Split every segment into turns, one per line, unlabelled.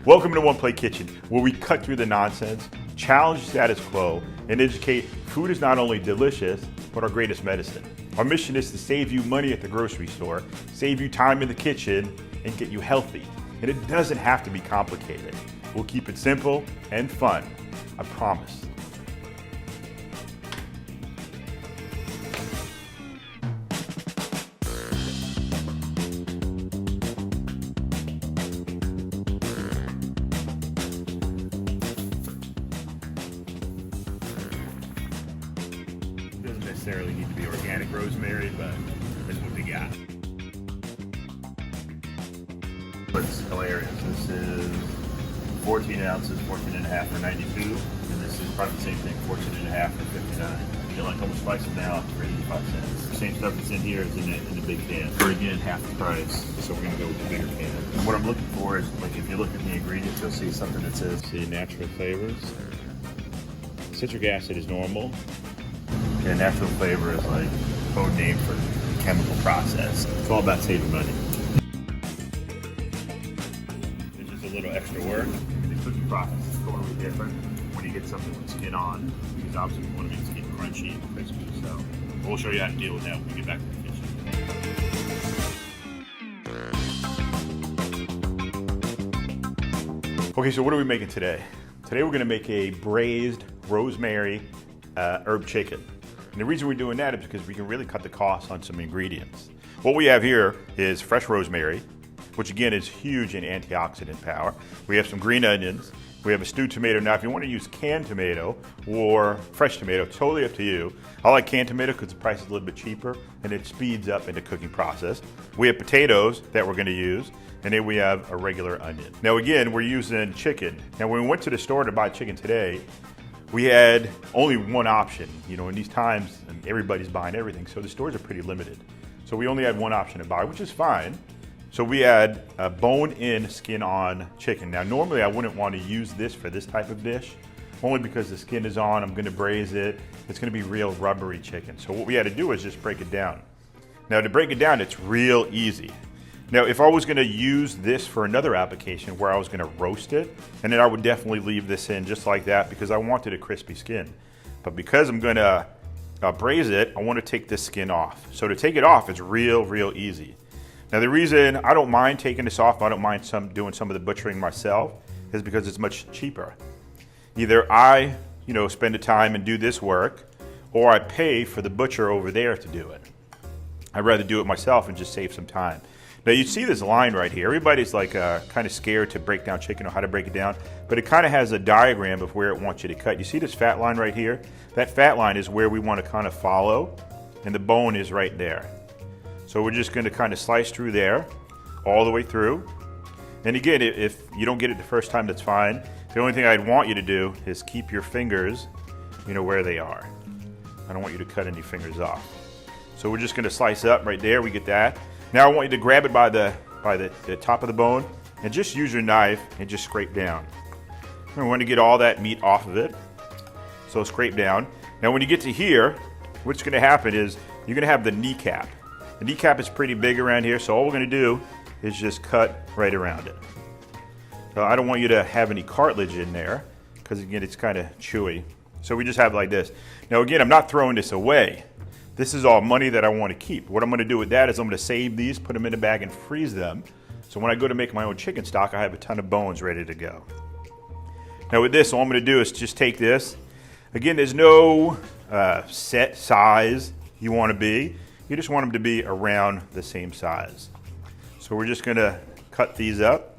Welcome to One Plate Kitchen, where we cut through the nonsense, challenge the status quo, and educate food is not only delicious, but our greatest medicine. Our mission is to save you money at the grocery store, save you time in the kitchen, and get you healthy. And it doesn't have to be complicated. We'll keep it simple and fun, I promise. Doesn't necessarily need to be organic rosemary, but this is what we got. It's hilarious. This is 14 ounces, 14 and a half for 92, and this is probably the same thing, 14 and a half for 59. You get like almost twice it now for 85 cents. The same stuff that's in here is in the big can. Or again, half the price, so we're gonna go with the bigger can. And what I'm looking for is, like, if you look at the ingredients, you'll see something that says, see, natural flavors. Citric acid is normal. And natural flavor is like code name for the chemical process. It's all about saving money. There's just a little extra work. The cooking process is totally different when you get something with skin on, because obviously we want to make skin crunchy and crispy. So we'll show you how to deal with that when we get back to the kitchen. Okay, so what are we making today? Today we're going to make a braised rosemary herb chicken. And the reason we're doing that is because we can really cut the cost on some ingredients. What we have here is fresh rosemary, which again is huge in antioxidant power. We have some green onions. We have a stewed tomato. Now, if you want to use canned tomato or fresh tomato, totally up to you. I like canned tomato because the price is a little bit cheaper and it speeds up in the cooking process. We have potatoes that we're going to use, and then we have a regular onion. Now again, we're using chicken. Now when we went to the store to buy chicken today, we had only one option. You know, in these times, and everybody's buying everything, so the stores are pretty limited. So we only had one option to buy, which is fine. So we had a bone-in, skin-on chicken. Now normally I wouldn't want to use this for this type of dish, only because the skin is on, I'm gonna braise it. It's gonna be real rubbery chicken. So what we had to do is just break it down. Now to break it down, it's real easy. Now, if I was gonna use this for another application where I was gonna roast it, and then I would definitely leave this in just like that because I wanted a crispy skin. But because I'm gonna braise it, I wanna take this skin off. So to take it off, it's real easy. Now the reason I don't mind taking this off, I don't mind doing some of the butchering myself, is because it's much cheaper. Either I, spend the time and do this work, or I pay for the butcher over there to do it. I'd rather do it myself and just save some time. Now you see this line right here. Everybody's like kind of scared to break down chicken or how to break it down, but it kind of has a diagram of where it wants you to cut. You see this fat line right here? That fat line is where we want to kind of follow, and the bone is right there. So we're just going to kind of slice through there, all the way through. And again, if you don't get it the first time, that's fine. The only thing I'd want you to do is keep your fingers, where they are. I don't want you to cut any fingers off. So we're just going to slice up right there. We get that. Now I want you to grab it by the top of the bone and just use your knife and just scrape down. And we want to get all that meat off of it. So scrape down. Now when you get to here, what's going to happen is you're going to have the kneecap. The kneecap is pretty big around here, so all we're going to do is just cut right around it. So I don't want you to have any cartilage in there because again it's kind of chewy. So we just have it like this. Now again, I'm not throwing this away. This is all money that I want to keep. What I'm going to do with that is I'm going to save these, put them in a bag, and freeze them. So when I go to make my own chicken stock, I have a ton of bones ready to go. Now with this, all I'm going to do is just take this. Again, there's no set size you want to be. You just want them to be around the same size. So we're just going to cut these up,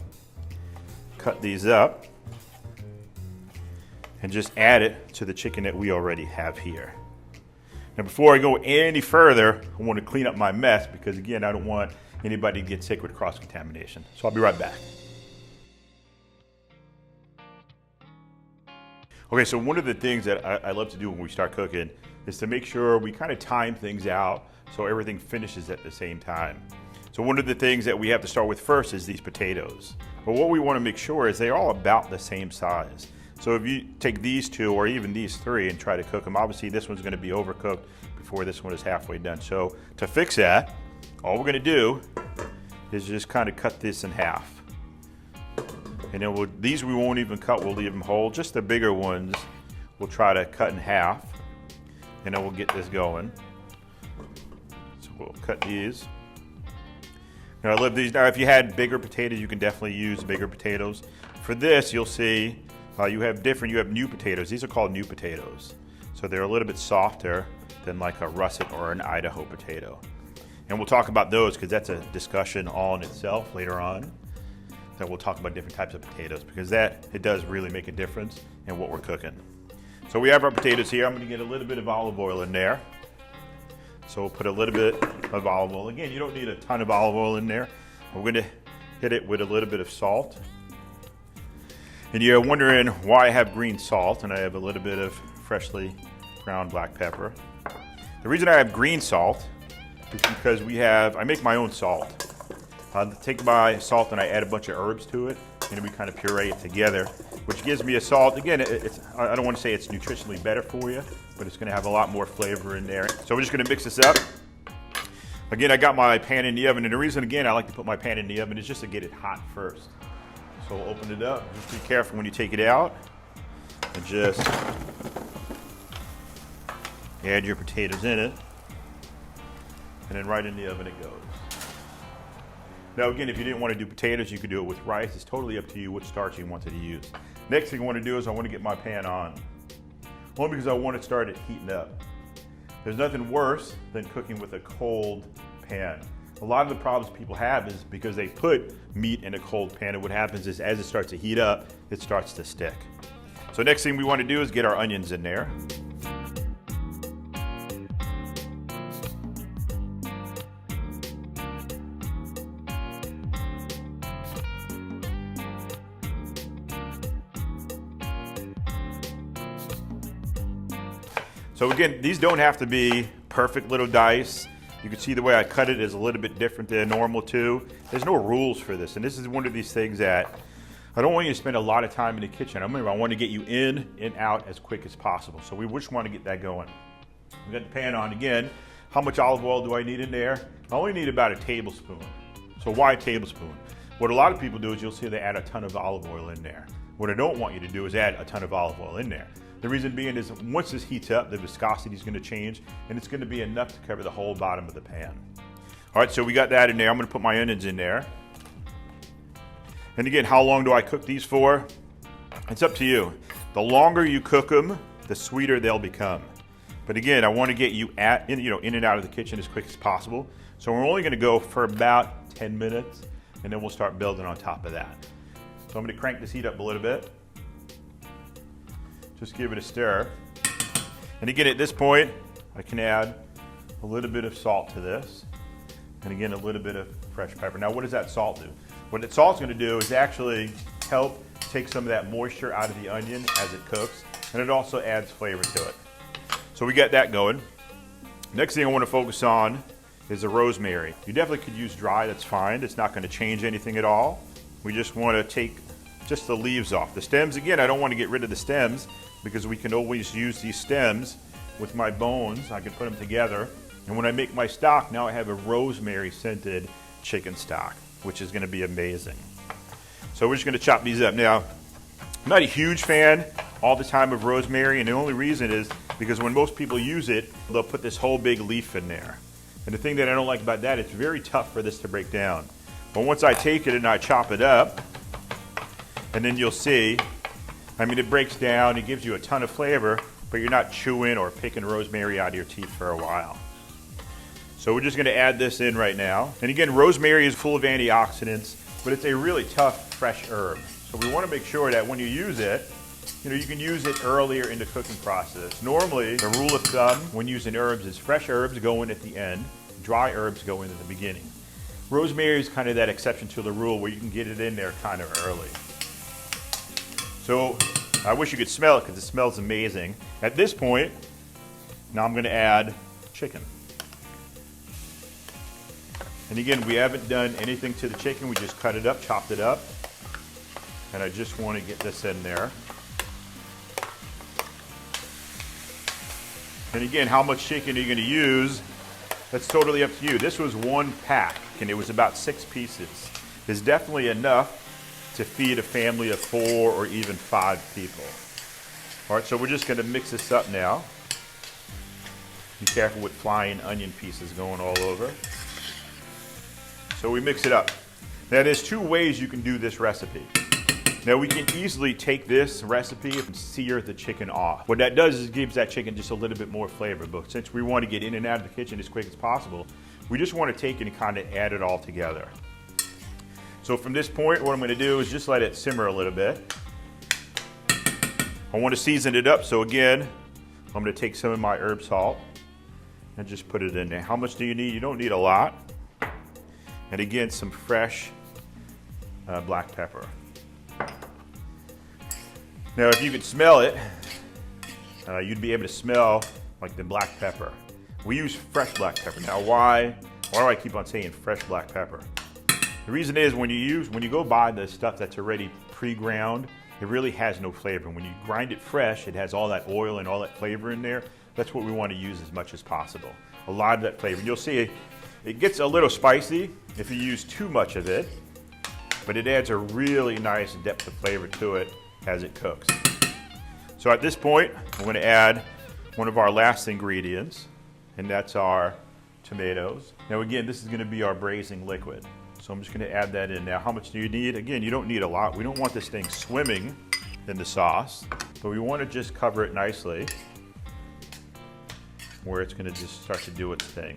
and just add it to the chicken that we already have here. Now before I go any further, I want to clean up my mess because again, I don't want anybody to get sick with cross-contamination. So I'll be right back. Okay, so one of the things that I love to do when we start cooking is to make sure we kind of time things out so everything finishes at the same time. So one of the things that we have to start with first is these potatoes. But what we want to make sure is they're all about the same size. So if you take these two or even these three and try to cook them, obviously this one's going to be overcooked before this one is halfway done. So to fix that, all we're going to do is just kind of cut this in half. And then these we won't even cut, we'll leave them whole. Just the bigger ones we'll try to cut in half. And then we'll get this going. So we'll cut these. Now I love these. Now if you had bigger potatoes, you can definitely use bigger potatoes. For this, you'll see you have new potatoes. These are called new potatoes. So they're a little bit softer than like a russet or an Idaho potato. And we'll talk about those because that's a discussion all in itself later on. Then we'll talk about different types of potatoes because it does really make a difference in what we're cooking. So we have our potatoes here. I'm going to get a little bit of olive oil in there. So we'll put a little bit of olive oil. Again, you don't need a ton of olive oil in there. We're going to hit it with a little bit of salt. And you're wondering why I have green salt and I have a little bit of freshly ground black pepper. The reason I have green salt is because I make my own salt. I take my salt and I add a bunch of herbs to it, and we kind of puree it together, which gives me a salt. Again, I don't want to say it's nutritionally better for you, but it's going to have a lot more flavor in there. So we're just going to mix this up. Again, I got my pan in the oven, and the reason, again, I like to put my pan in the oven is just to get it hot first. So we'll open it up. Just be careful when you take it out, and just add your potatoes in it, and then right in the oven it goes. Now again, if you didn't want to do potatoes, you could do it with rice. It's totally up to you which starch you wanted to use. Next thing I want to do is I want to get my pan on. Only because I want to start it heating up. There's nothing worse than cooking with a cold pan. A lot of the problems people have is because they put meat in a cold pan, and what happens is as it starts to heat up, it starts to stick. So next thing we want to do is get our onions in there. So again, these don't have to be perfect little dice. You can see the way I cut it is a little bit different than normal too. There's no rules for this, and this is one of these things that I don't want you to spend a lot of time in the kitchen. I want to get you in and out as quick as possible. So we just want to get that going. We got the pan on again. How much olive oil do I need in there? I only need about a tablespoon. So why a tablespoon? What a lot of people do is you'll see they add a ton of olive oil in there. What I don't want you to do is add a ton of olive oil in there. The reason being is once this heats up, the viscosity is going to change, and it's going to be enough to cover the whole bottom of the pan. All right, so we got that in there. I'm going to put my onions in there. And again, how long do I cook these for? It's up to you. The longer you cook them, the sweeter they'll become. But again, I want to get you in and out of the kitchen as quick as possible. So we're only going to go for about 10 minutes, and then we'll start building on top of that. So I'm going to crank this heat up a little bit. Just give it a stir. And again, at this point, I can add a little bit of salt to this. And again, a little bit of fresh pepper. Now, what does that salt do? What that salt's gonna do is actually help take some of that moisture out of the onion as it cooks. And it also adds flavor to it. So we got that going. Next thing I wanna focus on is the rosemary. You definitely could use dry, that's fine. It's not gonna change anything at all. We just wanna take just the leaves off. The stems, again, I don't wanna get rid of the stems because we can always use these stems with my bones. I can put them together. And when I make my stock, now I have a rosemary scented chicken stock, which is gonna be amazing. So we're just gonna chop these up. Now, I'm not a huge fan all the time of rosemary, and the only reason is because when most people use it, they'll put this whole big leaf in there. And the thing that I don't like about that, it's very tough for this to break down. But once I take it and I chop it up, and then you'll see, it breaks down, it gives you a ton of flavor, but you're not chewing or picking rosemary out of your teeth for a while. So we're just gonna add this in right now. And again, rosemary is full of antioxidants, but it's a really tough, fresh herb. So we wanna make sure that when you use it, you can use it earlier in the cooking process. Normally, the rule of thumb when using herbs is fresh herbs go in at the end, dry herbs go in at the beginning. Rosemary is kind of that exception to the rule where you can get it in there kind of early. So I wish you could smell it because it smells amazing. At this point, now I'm going to add chicken. And again, we haven't done anything to the chicken. We just cut it up, chopped it up. And I just want to get this in there. And again, how much chicken are you going to use? That's totally up to you. This was one pack, and it was about 6 pieces. It's definitely enough to feed a family of 4 or even 5 people. All right, so we're just gonna mix this up now. Be careful with flying onion pieces going all over. So we mix it up. Now there's 2 ways you can do this recipe. Now we can easily take this recipe and sear the chicken off. What that does is it gives that chicken just a little bit more flavor. But since we want to get in and out of the kitchen as quick as possible, we just want to take it and kind of add it all together. So from this point, what I'm going to do is just let it simmer a little bit. I want to season it up, so again, I'm going to take some of my herb salt and just put it in there. How much do you need? You don't need a lot. And again, some fresh black pepper. Now, if you could smell it, you'd be able to smell like the black pepper. We use fresh black pepper. Now, why do I keep on saying fresh black pepper? The reason is when you go buy the stuff that's already pre-ground, it really has no flavor. When you grind it fresh, it has all that oil and all that flavor in there. That's what we want to use as much as possible. A lot of that flavor. And you'll see it gets a little spicy if you use too much of it, but it adds a really nice depth of flavor to it as it cooks. So at this point, I'm going to add one of our last ingredients, and that's our tomatoes. Now again, this is going to be our braising liquid. So I'm just going to add that in. Now how much do you need? Again, you don't need a lot. We don't want this thing swimming in the sauce, but we want to just cover it nicely where it's going to just start to do its thing.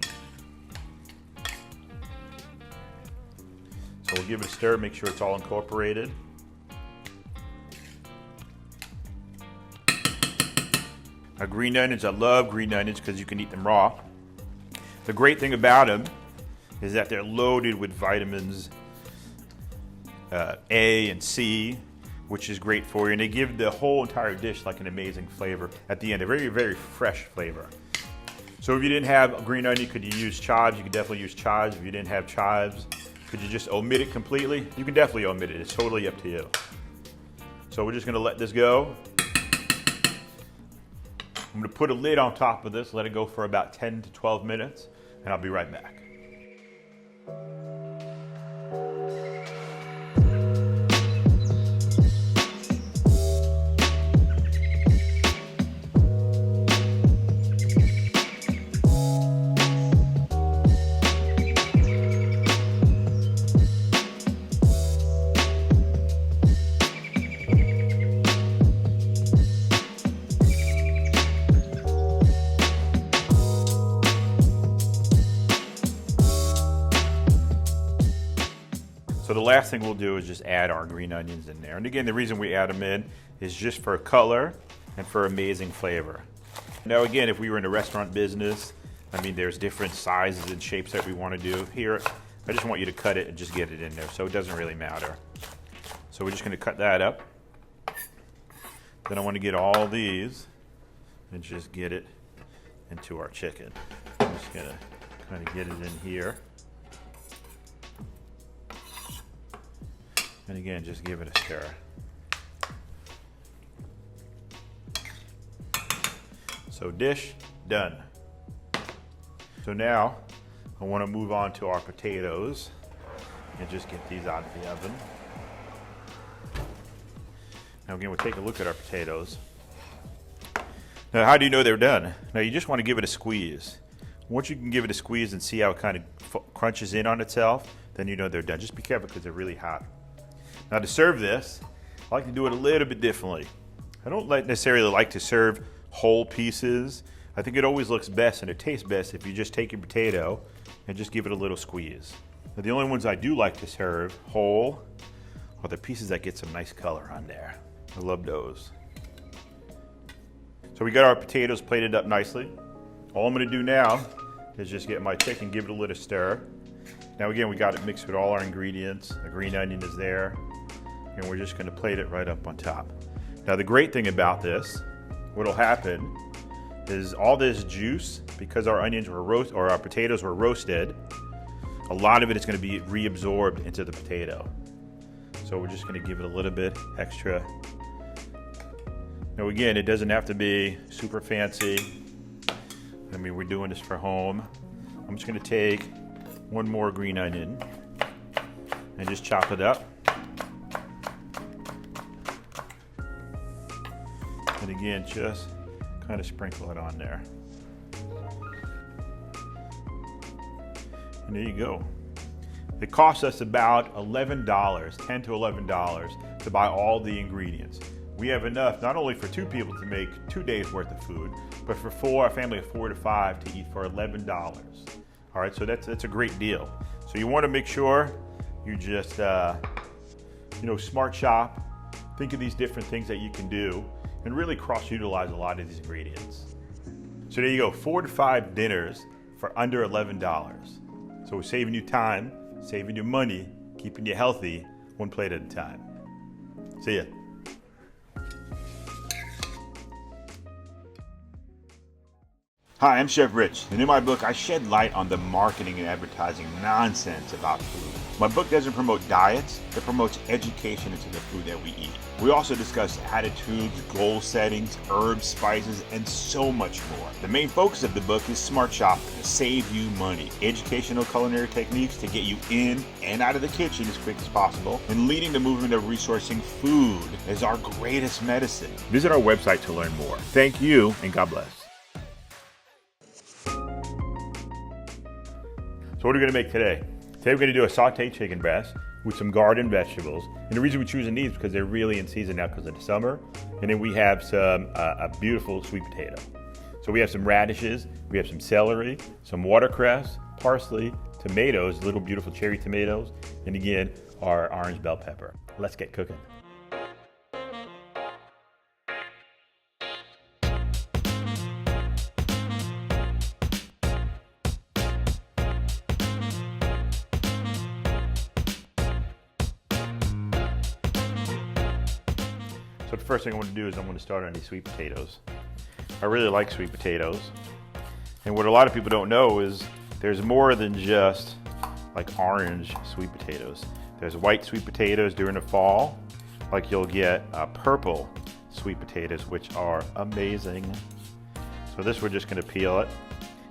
So we'll give it a stir, make sure it's all incorporated. Now, green onions, I love green onions because you can eat them raw. The great thing about them is that they're loaded with vitamins A and C, which is great for you, and they give the whole entire dish like an amazing flavor at the end, a very, very fresh flavor. So if you didn't have green onion, could you use chives? You could definitely use chives. If you didn't have chives, could you just omit it completely? You can definitely omit it. It's totally up to you. So we're just going to let this go. I'm going to put a lid on top of this, let it go for about 10 to 12 minutes, and I'll be right back. So the last thing we'll do is just add our green onions in there. And again, the reason we add them in is just for color and for amazing flavor. Now again, if we were in the restaurant business, I mean, there's different sizes and shapes that we want to do. Here, I just want you to cut it and just get it in there, so it doesn't really matter. So we're just going to cut that up. Then I want to get all these and just get it into our chicken. I'm just going to kind of get it in here. And again, just give it a stir. So dish, done. So now, I want to move on to our potatoes and just get these out of the oven. Now again, we'll take a look at our potatoes. Now how do you know they're done? Now you just want to give it a squeeze. Once you can give it a squeeze and see how it kind of crunches in on itself, then you know they're done. Just be careful because they're really hot. Now to serve this, I like to do it a little bit differently. I don't necessarily like to serve whole pieces. I think it always looks best and it tastes best if you just take your potato and just give it a little squeeze. Now, the only ones I do like to serve whole are the pieces that get some nice color on there. I love those. So we got our potatoes plated up nicely. All I'm gonna do now is just get my chicken, give it a little stir. Now again, we got it mixed with all our ingredients. The green onion is there, and we're just gonna plate it right up on top. Now the great thing about this, what'll happen is all this juice, because our onions were our potatoes were roasted, a lot of it is gonna be reabsorbed into the potato. So we're just gonna give it a little bit extra. Now again, it doesn't have to be super fancy. I mean, we're doing this for home. I'm just gonna take one more green onion and just chop it up. And again, just kind of sprinkle it on there. And there you go. It costs us about $11, $10 to $11 to buy all the ingredients. We have enough not only for 2 people to make 2 days worth of food, but for a family of 4 to 5 to eat for $11. All right, so that's a great deal. So you want to make sure you just, smart shop, think of these different things that you can do, and really cross-utilize a lot of these ingredients. So there you go, 4 to 5 dinners for under $11. So we're saving you time, saving you money, keeping you healthy, 1 plate at a time. See ya. Hi, I'm Chef Rich, and in my book, I shed light on the marketing and advertising nonsense about food. My book doesn't promote diets, it promotes education into the food that we eat. We also discuss attitudes, goal settings, herbs, spices, and so much more. The main focus of the book is smart shopping to save you money, educational culinary techniques to get you in and out of the kitchen as quick as possible, and leading the movement of resourcing food as our greatest medicine. Visit our website to learn more. Thank you, and God bless. So what are we going to make today? Today we're going to do a sautéed chicken breast with some garden vegetables. And the reason we're choosing these is because they're really in season now because of the summer. And then we have some a beautiful sweet potato. So we have some radishes, we have some celery, some watercress, parsley, tomatoes, little beautiful cherry tomatoes, and again, our orange bell pepper. Let's get cooking. So the first thing I want to do is I'm going to start on these sweet potatoes. I really like sweet potatoes. And what a lot of people don't know is there's more than just like orange sweet potatoes. There's white sweet potatoes during the fall, like you'll get purple sweet potatoes, which are amazing. So this we're just going to peel it.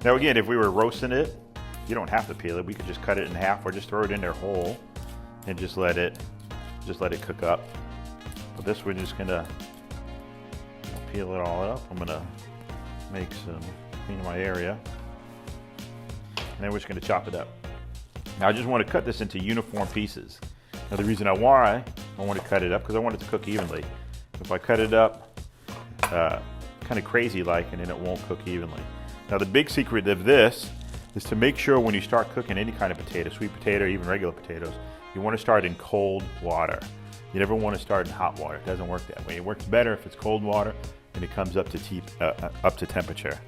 Now again, if we were roasting it, you don't have to peel it. We could just cut it in half or just throw it in there whole and just let it cook up. But this we're just gonna peel it all up. I'm gonna make some, clean my area. And then we're just gonna chop it up. Now I just want to cut this into uniform pieces. Now the reason why I want to cut it up, because I want it to cook evenly. If I cut it up kind of crazy like, and then it won't cook evenly. Now the big secret of this is to make sure when you start cooking any kind of potato, sweet potato, or even regular potatoes, you want to start in cold water. You never want to start in hot water. It doesn't work that way. It works better if it's cold water and it comes up to temperature.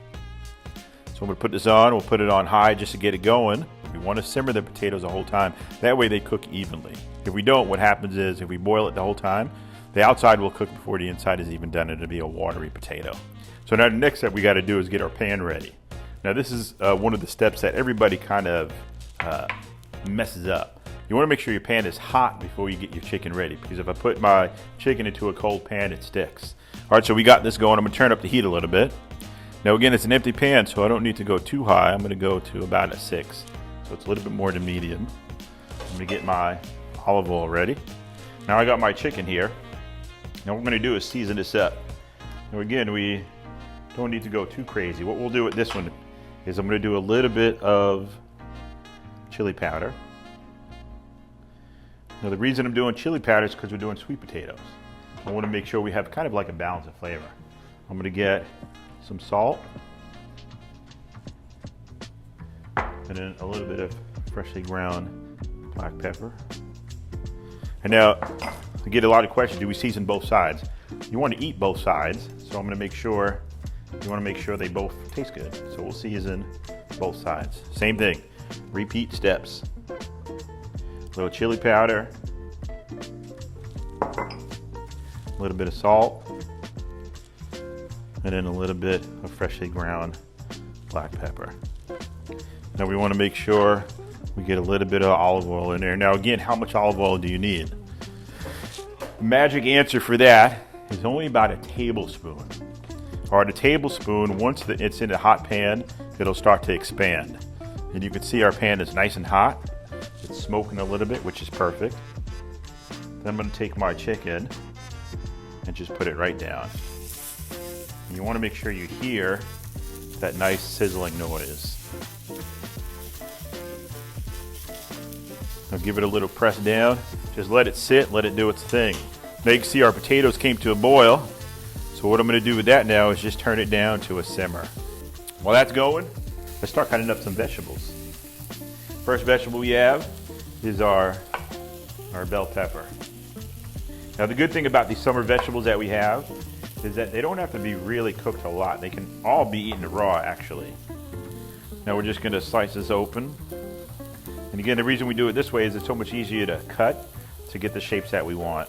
So I'm going to put this on. We'll put it on high just to get it going. We want to simmer the potatoes the whole time. That way they cook evenly. If we don't, what happens is if we boil it the whole time, the outside will cook before the inside is even done. It'll be a watery potato. So now the next step we got to do is get our pan ready. Now this is one of the steps that everybody kind of messes up. You want to make sure your pan is hot before you get your chicken ready, because if I put my chicken into a cold pan, it sticks. All right, so we got this going. I'm going to turn up the heat a little bit. Now again, it's an empty pan, so I don't need to go too high. I'm going to go to about a 6, so it's a little bit more than medium. I'm going to get my olive oil ready. Now I got my chicken here. Now what we're going to do is season this up. Now again, we don't need to go too crazy. What we'll do with this one is I'm going to do a little bit of chili powder. Now the reason I'm doing chili powder is because we're doing sweet potatoes. I want to make sure we have kind of like a balance of flavor. I'm going to get some salt and then a little bit of freshly ground black pepper. And now I get a lot of questions, do we season both sides? You want to eat both sides, so I'm going to make sure they both taste good. So we'll season both sides. Same thing, repeat steps. A little chili powder, a little bit of salt, and then a little bit of freshly ground black pepper. Now we want to make sure we get a little bit of olive oil in there. Now again, how much olive oil do you need? The magic answer for that is only about a tablespoon. Or a tablespoon, once it's in a hot pan, it'll start to expand. And you can see our pan is nice and hot. It's smoking a little bit, which is perfect. Then I'm going to take my chicken and just put it right down. You want to make sure you hear that nice sizzling noise. Now give it a little press down. Just let it sit, let it do its thing. Now you can see our potatoes came to a boil. So what I'm going to do with that now is just turn it down to a simmer. While that's going, let's start cutting up some vegetables. First vegetable we have is our bell pepper. Now the good thing about these summer vegetables that we have is that they don't have to be really cooked a lot. They can all be eaten raw actually. Now we're just going to slice this open. And again, the reason we do it this way is it's so much easier to cut to get the shapes that we want.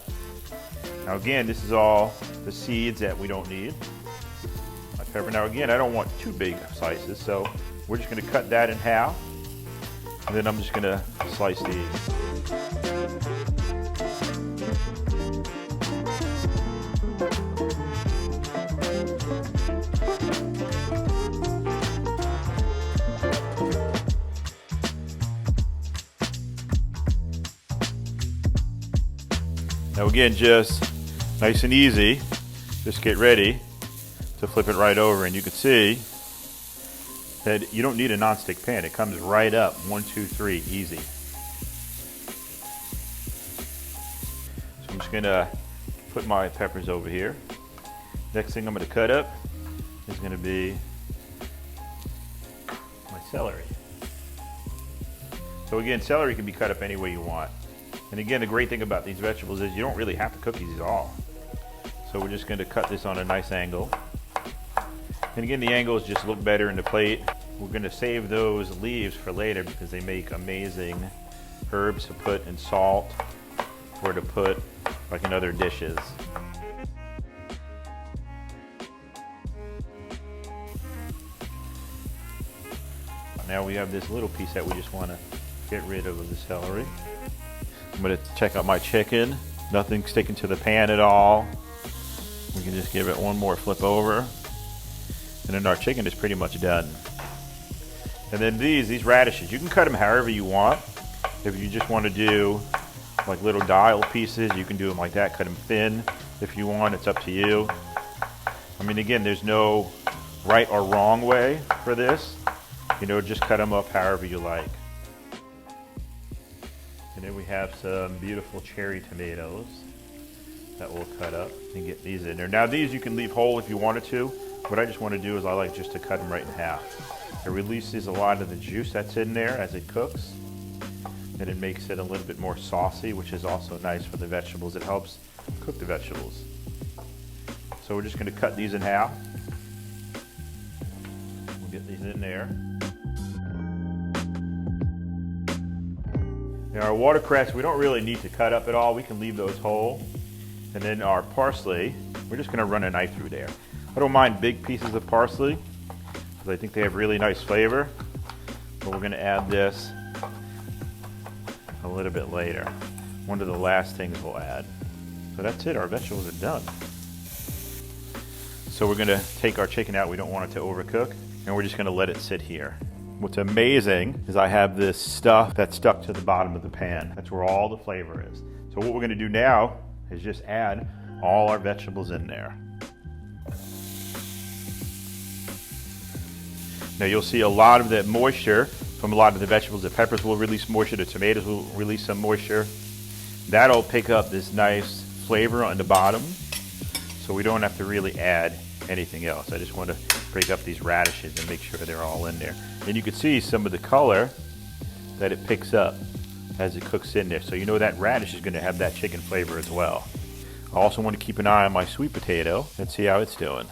Now again, this is all the seeds that we don't need. My pepper. Now again, I don't want too big slices, so we're just going to cut that in half. And then I'm just going to slice these. Now again, just nice and easy, just get ready to flip it right over, and you can see that you don't need a non-stick pan. It comes right up, 1, 2, 3, easy. So I'm just gonna put my peppers over here. Next thing I'm gonna cut up is gonna be my celery. So again, celery can be cut up any way you want. And again, the great thing about these vegetables is you don't really have to cook these at all. So we're just going to cut this on a nice angle. And again, the angles just look better in the plate. We're going to save those leaves for later because they make amazing herbs to put in salt or to put like in other dishes. Now we have this little piece that we just want to get rid of the celery. I'm going to check out my chicken. Nothing sticking to the pan at all. We can just give it one more flip over. And then our chicken is pretty much done. And then these radishes, you can cut them however you want. If you just want to do like little dial pieces, you can do them like that. Cut them thin if you want. It's up to you. I mean, again, there's no right or wrong way for this. You know, just cut them up however you like. And then we have some beautiful cherry tomatoes that we'll cut up and get these in there. Now these you can leave whole if you wanted to. What I just want to do is I like just to cut them right in half. It releases a lot of the juice that's in there as it cooks. And it makes it a little bit more saucy, which is also nice for the vegetables. It helps cook the vegetables. So we're just going to cut these in half. We'll get these in there. Now our watercress, we don't really need to cut up at all. We can leave those whole. And then our parsley, we're just going to run a knife through there. I don't mind big pieces of parsley because I think they have really nice flavor. But we're going to add this a little bit later. One of the last things we'll add. So that's it, our vegetables are done. So we're going to take our chicken out. We don't want it to overcook. And we're just going to let it sit here. What's amazing is I have this stuff that's stuck to the bottom of the pan. That's where all the flavor is. So what we're going to do now is just add all our vegetables in there. Now you'll see a lot of that moisture from a lot of the vegetables. The peppers will release moisture, the tomatoes will release some moisture. That'll pick up this nice flavor on the bottom, so we don't have to really add anything else. I just want to break up these radishes and make sure they're all in there. And you can see some of the color that it picks up as it cooks in there. So you know that radish is going to have that chicken flavor as well. I also want to keep an eye on my sweet potato and see how it's doing.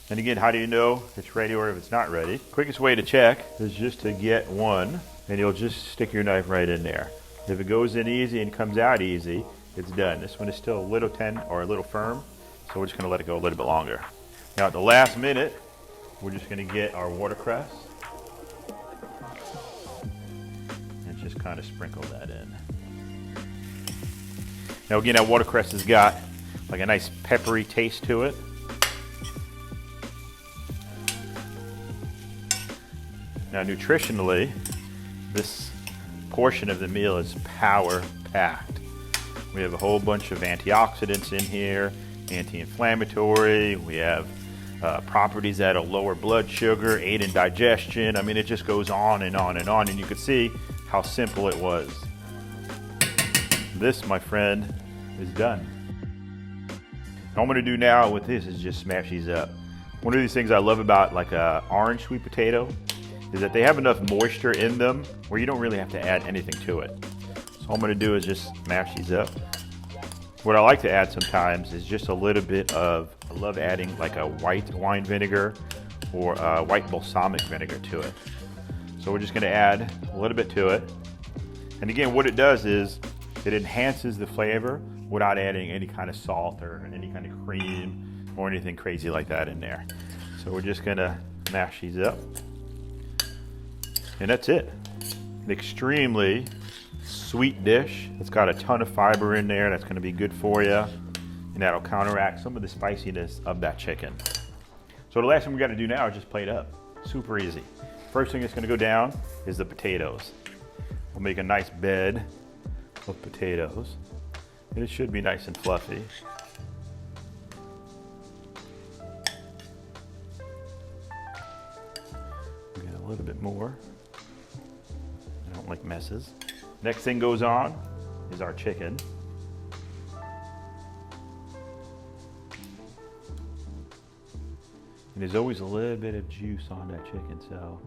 And again, how do you know if it's ready or if it's not ready? Quickest way to check is just to get one, and you'll just stick your knife right in there. If it goes in easy and comes out easy, it's done. This one is still a little tense or a little firm, so we're just going to let it go a little bit longer. Now at the last minute, we're just going to get our watercress and just kind of sprinkle that in. Now again, that watercress has got like a nice peppery taste to it. Now nutritionally, this portion of the meal is power-packed. We have a whole bunch of antioxidants in here, anti-inflammatory, we have properties that'll lower blood sugar, aid in digestion. I mean, it just goes on and on and on, and you can see how simple it was. This, my friend, is done. All I'm gonna do now with this is just smash these up. One of these things I love about like a orange sweet potato is that they have enough moisture in them where you don't really have to add anything to it. So all I'm gonna do is just smash these up. What I like to add sometimes is just a little bit of, I love adding like a white wine vinegar or a white balsamic vinegar to it. So we're just gonna add a little bit to it. And again, what it does is it enhances the flavor without adding any kind of salt or any kind of cream or anything crazy like that in there. So we're just gonna mash these up. And that's it. An extremely sweet dish. It's got a ton of fiber in there. That's gonna be good for you. And that'll counteract some of the spiciness of that chicken. So the last thing we gotta do now is just plate up. Super easy. First thing that's gonna go down is the potatoes. We'll make a nice bed of potatoes. And it should be nice and fluffy. We got a little bit more. I don't like messes. Next thing goes on is our chicken. And there's always a little bit of juice on that chicken, so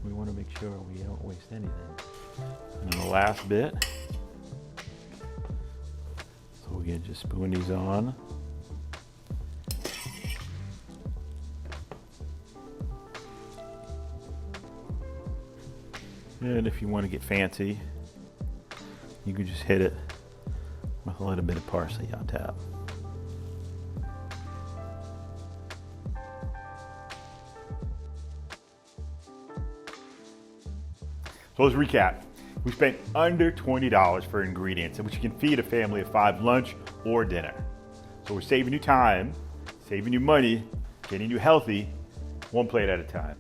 we want to make sure we don't waste anything. And then the last bit. So we can just spoon these on. And if you want to get fancy, you can just hit it with a little bit of parsley on top. So let's recap. We spent under $20 for ingredients, which you can feed a family of 5 lunch or dinner. So we're saving you time, saving you money, getting you healthy, one plate at a time.